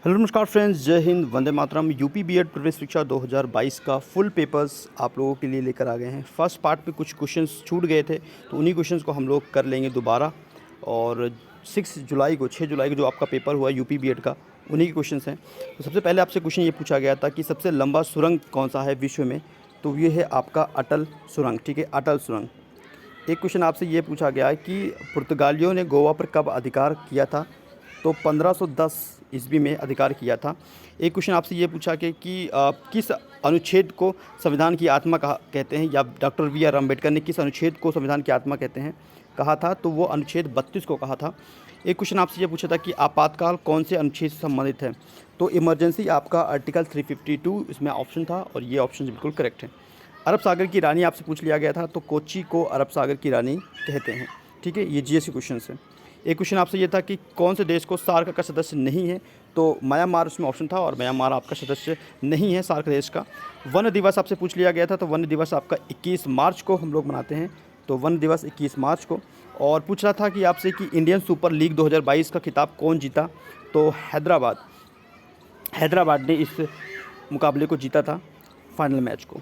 Hello नमस्कार friends, जय Hind, Vande Mataram. UP BEd प्रवेश परीक्षा 2022 का फुल पेपर्स आप लोगों के लिए लेकर आ गए हैं। फर्स्ट पार्ट पे कुछ क्वेश्चंस छूट गए थे, तो उन्हीं क्वेश्चंस को हम लोग कर लेंगे दोबारा। और 6 जुलाई को जो आपका पेपर हुआ यूपी बीएड का, उन्हीं के क्वेश्चंस हैं। तो सबसे पहले आपसे क्वेश्चन ये पूछा गया था कि सबसे लंबा सुरंग कौन सा है विश्व में। तो ये है आपका अटल सुरंग। ठीक है, अटल सुरंग। एक क्वेश्चन आपसे ये पूछा गया है कि पुर्तगालियों ने गोवा पर कब अधिकार किया था। तो 1510 ईस्वी में अधिकार किया था। एक क्वेश्चन आपसे ये पूछा कि किस अनुच्छेद को संविधान की आत्मा कहा कहते हैं, या डॉक्टर बी आर अम्बेडकर ने किस अनुच्छेद को संविधान की आत्मा कहते हैं कहा था। तो वो अनुच्छेद 32 को कहा था। एक क्वेश्चन आपसे ये पूछा था कि आपातकाल कौन से अनुच्छेद से संबंधित है। तो इमरजेंसी आपका आर्टिकल 352 इसमें ऑप्शन था, और ये ऑप्शन बिल्कुल करेक्ट है। अरब सागर की रानी आपसे पूछ लिया गया था, तो कोच्चि को अरब सागर की रानी कहते हैं। ठीक है, ये जीएस के क्वेश्चन है। एक क्वेश्चन आपसे ये था कि कौन से देश को सार्क का सदस्य नहीं है। तो म्यांमार उसमें ऑप्शन था, और म्यांमार आपका सदस्य नहीं है सार्क देश का। वन दिवस आपसे पूछ लिया गया था, तो वन दिवस आपका 21 मार्च को हम लोग मनाते हैं। तो वन दिवस 21 मार्च को। और पूछ रहा था कि आपसे कि इंडियन सुपर लीग 2022 का खिताब कौन जीता। तो हैदराबाद ने इस मुकाबले को जीता था, फाइनल मैच को।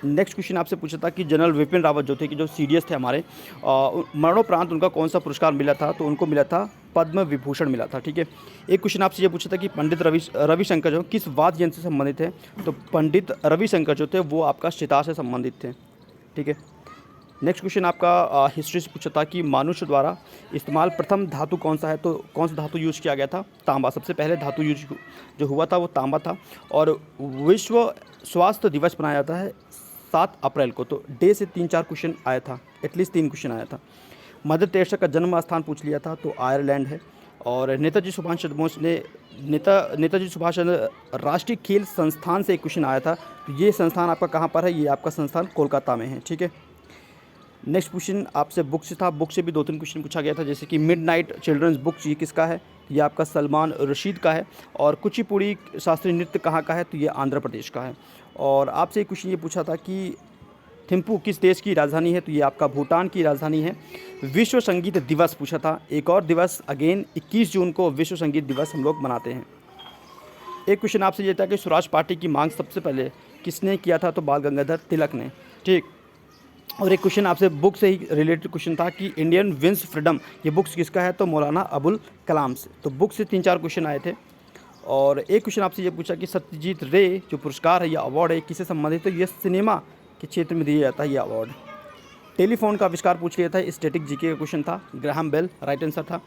नेक्स्ट क्वेश्चन आपसे पूछा था कि जनरल विपिन रावत जो थे, कि जो सीडीएस थे हमारे, मरणोपरांत उनका कौन सा पुरस्कार मिला था। तो उनको मिला था पद्म विभूषण मिला था। ठीक है। एक क्वेश्चन आपसे ये पूछा था कि पंडित रविशंकर जो किस वाद्य यंत्र से संबंधित है। तो पंडित रविशंकर जो थे वो आपका सितार से संबंधित थे। ठीक है। नेक्स्ट क्वेश्चन आपका हिस्ट्री से पूछा था कि मनुष्य द्वारा इस्तेमाल प्रथम धातु कौन सा है। तो कौन सा धातु यूज़ किया गया था। तांबा। सबसे पहले धातु यूज जो हुआ था वो तांबा था। और विश्व स्वास्थ्य दिवस मनाया जाता है 7 अप्रैल को। तो डे से 3-4 क्वेश्चन आया था, एटलीस्ट 3 क्वेश्चन आया था। मदर टेरेसा का जन्म स्थान पूछ लिया था, तो आयरलैंड है। और नेताजी सुभाष चंद्र बोस ने नेताजी सुभाष चंद्र राष्ट्रीय खेल संस्थान से एक क्वेश्चन आया था। तो ये संस्थान आपका कहाँ पर है। ये आपका संस्थान कोलकाता में है। ठीक है। नेक्स्ट क्वेश्चन आपसे बुक से था। बुक से भी 2-3 क्वेश्चन पूछा गया था, जैसे कि मिडनाइट चिल्ड्रंस बुक ये किसका है। ये आपका सलमान रशीद का है। और कुचिपुड़ी शास्त्रीय नृत्य कहाँ का है। तो ये आंध्र प्रदेश का है। और आपसे एक क्वेश्चन ये पूछा था कि थिम्पू किस देश की राजधानी है। तो ये आपका भूटान की राजधानी है। विश्व संगीत दिवस पूछा था। एक और दिवस अगेन 21 जून को विश्व संगीत दिवस हम लोग मनाते हैं। एक क्वेश्चन आपसे ये था कि स्वराज पार्टी की मांग सबसे पहले किसने किया था। तो बाल गंगाधर तिलक ने। ठीक। और एक क्वेश्चन आपसे बुक से ही रिलेटेड क्वेश्चन था कि इंडियन विंस फ्रीडम ये बुक्स किसका है। तो मौलाना अबुल कलाम से। तो बुक से 3-4 क्वेश्चन आए थे। और एक क्वेश्चन आपसे ये पूछा कि सत्यजीत रे जो पुरस्कार है या अवार्ड है किससे संबंधित है। तो ये सिनेमा के क्षेत्र में दिया जाता है ये अवार्ड। टेलीफोन का आविष्कार पूछ लिया था। स्टैटिक जीके का क्वेश्चन था। ग्राहम बेल राइट आंसर था।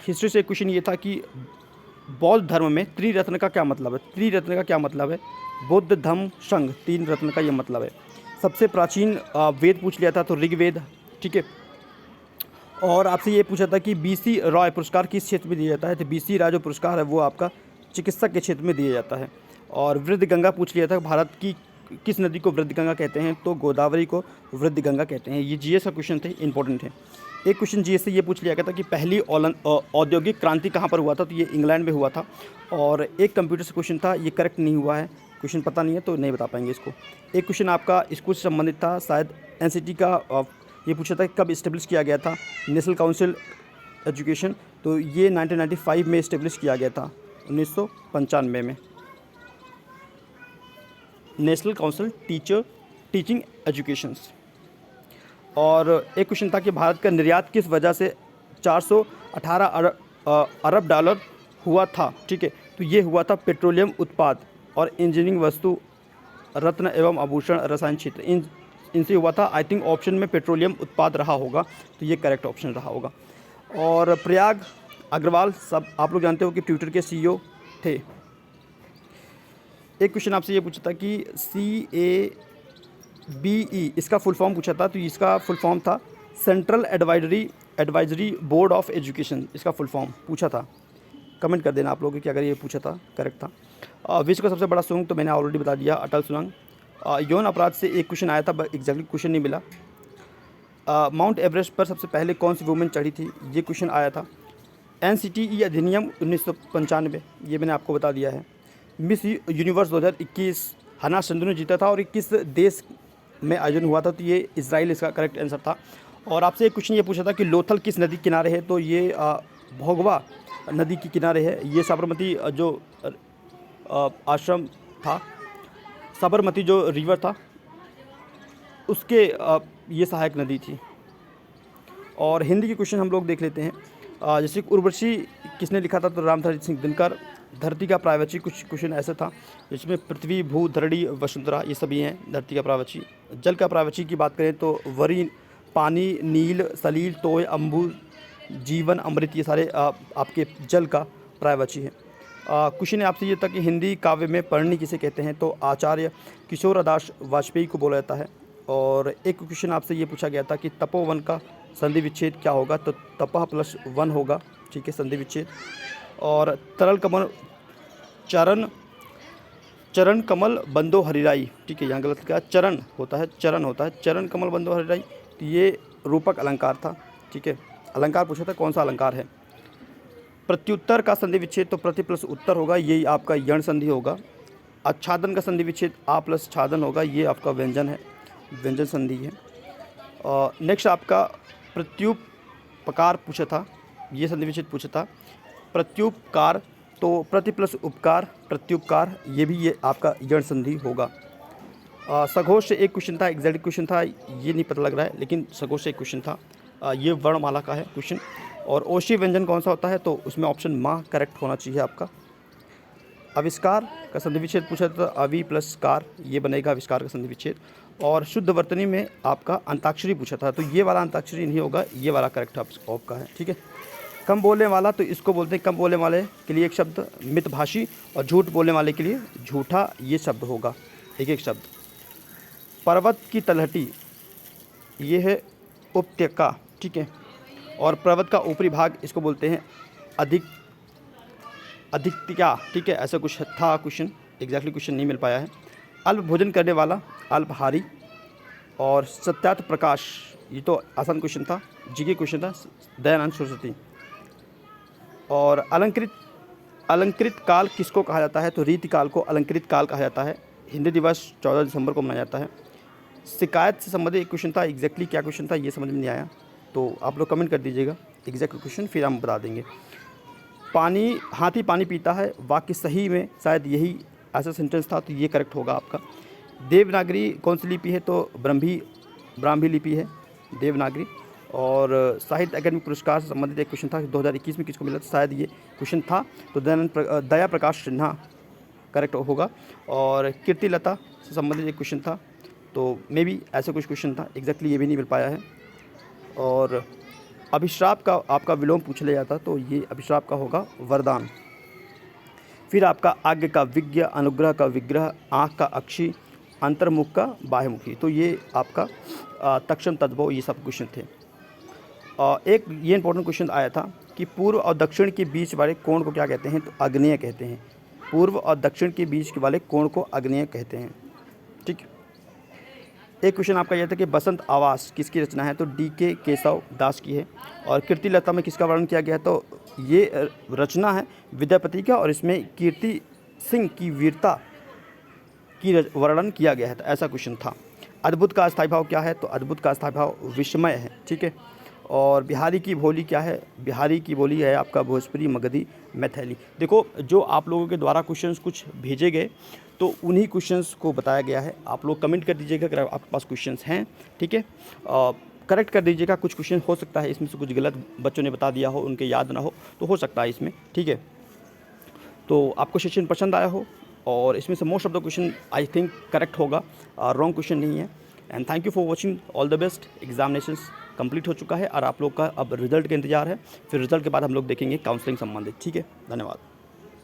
हिस्ट्री से एक क्वेश्चन ये था कि बौद्ध धर्म में त्रिरत्न का क्या मतलब है। त्रिरत्न का क्या मतलब है। बुद्ध धम्म संघ, 3 रत्न का ये मतलब है। सबसे प्राचीन वेद पूछ लिया था, तो ऋग्वेद। ठीक है। और आपसे ये पूछा था कि बीसी रॉय पुरस्कार किस क्षेत्र में दिया जाता है। तो बीसी रॉय जो पुरस्कार है वो आपका चिकित्सक के क्षेत्र में दिया जाता है। और वृद्ध गंगा पूछ लिया था, भारत की किस नदी को वृद्ध गंगा कहते हैं। तो गोदावरी को वृद्ध गंगा कहते हैं। ये जीएस का क्वेश्चन थे, इंपॉर्टेंट है। एक क्वेश्चन जीएस से ये पूछ लिया गया था कि पहली औद्योगिक क्रांति कहाँ पर हुआ था। तो ये इंग्लैंड में हुआ था। और एक कंप्यूटर से क्वेश्चन था, ये करेक्ट नहीं हुआ है, क्वेश्चन पता नहीं है तो नहीं बता पाएंगे इसको। एक क्वेश्चन आपका स्कूल से संबंधित था, शायद एनसीटी का ये पूछा था कब इस्टेब्लिश किया गया था नेशनल काउंसिल एजुकेशन। तो ये 1995 में इस्टेब्लिश किया गया था, 1995 में नेशनल काउंसिल टीचिंग एजुकेशंस। और एक क्वेश्चन था कि भारत का निर्यात किस वजह से 418 अरब डॉलर हुआ था। ठीक है। तो ये हुआ था पेट्रोलियम उत्पाद और इंजीनियरिंग वस्तु, रत्न एवं आभूषण, रसायन क्षेत्र, इनसे हुआ था। आई थिंक ऑप्शन में पेट्रोलियम उत्पाद रहा होगा, तो ये करेक्ट ऑप्शन रहा होगा। और प्रयाग अग्रवाल सब आप लोग जानते हो कि ट्विटर के सीईओ थे। एक क्वेश्चन आपसे ये पूछा था कि CABE इसका फुल फॉर्म पूछा था। तो इसका फुल फॉर्म था central advisory board of education, इसका फुल फॉर्म पूछा था। कमेंट कर देना आप लोगों कि अगर ये पूछा था करेक्ट था। विश्व का सबसे बड़ा सुरंग तो मैंने ऑलरेडी बता दिया, अटल सुरंग। यौन अपराध से एक क्वेश्चन आया था, एग्जैक्टली क्वेश्चन नहीं मिला। माउंट एवरेस्ट पर सबसे पहले कौन सी वुमेन चढ़ी थी, ये क्वेश्चन आया था। NCTE अधिनियम 1995, ये मैंने आपको बता दिया है। मिस यूनिवर्स 2021 हना संधू ने जीता था, और 21 देश में आयोजन हुआ था। तो ये इजराइल इसका करेक्ट आंसर था। और आपसे एक क्वेश्चन ये पूछा था कि लोथल किस नदी किनारे है। तो ये भोगवा नदी के किनारे है। ये साबरमती जो आश्रम था, साबरमती जो रिवर था उसके ये सहायक नदी थी। और हिंदी के क्वेश्चन हम लोग देख लेते हैं। जैसे कि उर्वशी किसने लिखा था, तो रामधारी सिंह दिनकर। धरती का प्रायवाची, कुछ क्वेश्चन ऐसा था जिसमें पृथ्वी, भू, धरणी, वसुंधरा ये सभी हैं धरती का प्रायवाची। जल का प्रायवाची की बात करें तो वरी, पानी, नील, सलील, तोय, अम्बु, जीवन, अमृत, ये सारे आपके जल का प्रायवाची हैं। क्वेश्चन आपसे ये था कि हिंदी काव्य में पर्णी किसे कहते हैं, तो आचार्य किशोरदास वाजपेयी को बोला जाता है। और एक क्वेश्चन आपसे ये पूछा गया था कि तपोवन का संधि विच्छेद क्या होगा, तो तपः प्लस वन होगा, ठीक है, संधि विच्छेद। और तरल कमल चरण कमल बंदो हरिराई, ठीक है, यहाँ गलत क्या, चरण होता है, चरण कमल बंदो हरिराई, तो ये रूपक अलंकार था, ठीक है। अलंकार पूछा था कौन सा अलंकार है। प्रत्युत्तर का संधि विच्छेद, तो प्रति प्लस उत्तर होगा, यही आपका यण संधि होगा। आच्छादन का संधि विच्छेद आ प्लस छादन होगा, ये आपका व्यंजन है, व्यंजन संधि है। नेक्स्ट आपका प्रत्युपकार पूछा था, ये संधि विच्छेद पूछा था। प्रत्युपकार तो प्रति प्लस उपकार, प्रत्युपकार, ये भी ये आपका यण संधि होगा। सघोष से एक क्वेश्चन था, एग्जैक्ट क्वेश्चन था, ये नहीं पता लग रहा है, लेकिन सघोष से एक क्वेश्चन था। ये वर्णमाला का है क्वेश्चन। और ओशी व्यंजन कौन सा होता है, तो उसमें ऑप्शन माँ करेक्ट होना चाहिए आपका। आविष्कार का संधि विच्छेद पूछा था, अवि प्लस कार, ये बनेगा आविष्कार का संधि विच्छेद। और शुद्ध वर्तनी में आपका अंताक्षरी पूछा था, तो ये वाला अंताक्षरी नहीं होगा, ये वाला करेक्ट आपका है, ठीक है। कम बोलने वाला, तो इसको बोलते हैं कम बोलने वाले के लिए एक शब्द मितभाषी, और झूठ बोलने वाले के लिए झूठा, ये शब्द होगा, एक एक शब्द। पर्वत की तलहटी, ये है उपत्यका, ठीक है। और पर्वत का ऊपरी भाग, इसको बोलते हैं अधिकतिका, ठीक है, ऐसा कुछ था क्वेश्चन, एग्जैक्टली क्वेश्चन नहीं मिल पाया है। अल्प भोजन करने वाला, अल्पहारी। और सत्यार्थ प्रकाश, ये तो आसान क्वेश्चन था, जीके क्वेश्चन था, दयानंद सरस्वती। और अलंकृत काल किसको कहा जाता है, तो रीतिकाल को अलंकृत काल कहा जाता है। हिंदी दिवस 14 दिसंबर को मनाया जाता है। शिकायत से संबंधित एक क्वेश्चन था, एग्जैक्टली क्या क्वेश्चन था ये समझ में नहीं आया, तो आप लोग कमेंट कर दीजिएगा एग्जैक्ट क्वेश्चन, फिर हम बता देंगे। हाथी पानी पीता है, वाक्य सही में शायद यही ऐसा सेंटेंस था, तो ये करेक्ट होगा आपका। देवनागरी कौन सी लिपि है, तो ब्राह्मी लिपि है देवनागरी। और साहित्य अकादमी पुरस्कार से संबंधित एक क्वेश्चन था, 2021 में किसको मिला था, शायद ये क्वेश्चन था, तो दया प्रकाश सिन्हा करेक्ट होगा। और कीर्तिलता से संबंधित एक क्वेश्चन था, तो मे बी ऐसा कुछ क्वेश्चन था, एग्जैक्टली ये भी नहीं मिल पाया है। और अभिश्राप का आपका विलोम पूछ लिया जाता, तो ये अभिश्राप का होगा वरदान। फिर आपका आज्ञा का विज्ञ, अनुग्रह का विग्रह, आँख का अक्षी, अंतर्मुख का बाह्यमुखी, तो ये आपका तक्षण तद्भव, ये सब क्वेश्चन थे। एक ये इंपॉर्टेंट क्वेश्चन आया था कि पूर्व और दक्षिण के बीच वाले कोण को क्या कहते हैं, तो आग्नेय कहते हैं। पूर्व और दक्षिण के बीच वाले कोण को आग्नेय कहते हैं, ठीक। एक क्वेश्चन आपका यह था कि बसंत आवास किसकी रचना है, तो डी.के. केशव दास की है। और कीर्तिलता में किसका वर्णन किया गया है, तो ये रचना है विद्यापति का, और इसमें कीर्ति सिंह की वीरता की वर्णन किया गया है, तो ऐसा क्वेश्चन था। अद्भुत का स्थायी भाव क्या है, तो अद्भुत का स्थायी भाव विस्मय है, ठीक है। और बिहारी की बोली क्या है, बिहारी की बोली है आपका भोजपुरी, मगधी, मैथिली। देखो, जो आप लोगों के द्वारा क्वेश्चंस कुछ भेजे गए, तो उन्हीं क्वेश्चंस को बताया गया है। आप लोग कमेंट कर दीजिएगा अगर आपके पास क्वेश्चंस हैं, ठीक है। करेक्ट कर दीजिएगा, कुछ क्वेश्चन हो सकता है इसमें से कुछ गलत बच्चों ने बता दिया हो, उनके याद ना हो सकता है इसमें, ठीक है। तो आपको सेशन पसंद आया हो, और इसमें से most of the question I think correct होगा, रॉन्ग क्वेश्चन नहीं है। And thank you for watching, all the best. Examinations complete हो चुका है, और आप लोग का अब रिजल्ट का इंतजार है, फिर रिजल्ट के बाद हम लोग देखेंगे काउंसलिंग संबंधित, ठीक है। धन्यवाद।